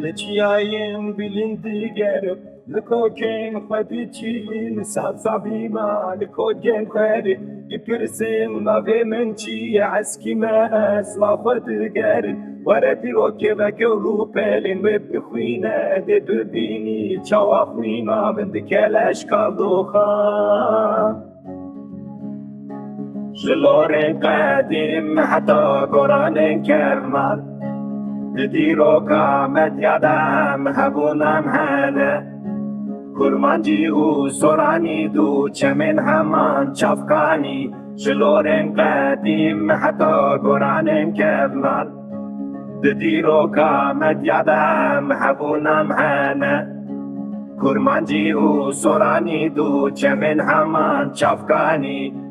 لچیایم بلندی گرب لکوکن خودی چی سبزبی ما لکوکن خودی يبرسم ما من چی عسکی ما اسلا خود گرب وردی رو که بگو پلین و بخوینه ده ببینی چوافنی ما بند کلش کالو خان جلور قدیم حتی قرآن کرمان دیرو کامت یادم هبونم هنه کرمانجی و سرانی دو چمن همان چفکانی جلور قدیم حتی قرآن کرمان دیرو کامت یادم هبونم هنه کرمانجی و سرانی دو چمن همان چفکانی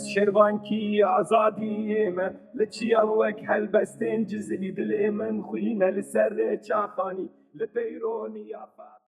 از شروانکی آزادیم لچیا وک هلبستین جزید من خوینه لسر چاخانی لپیرونی آفا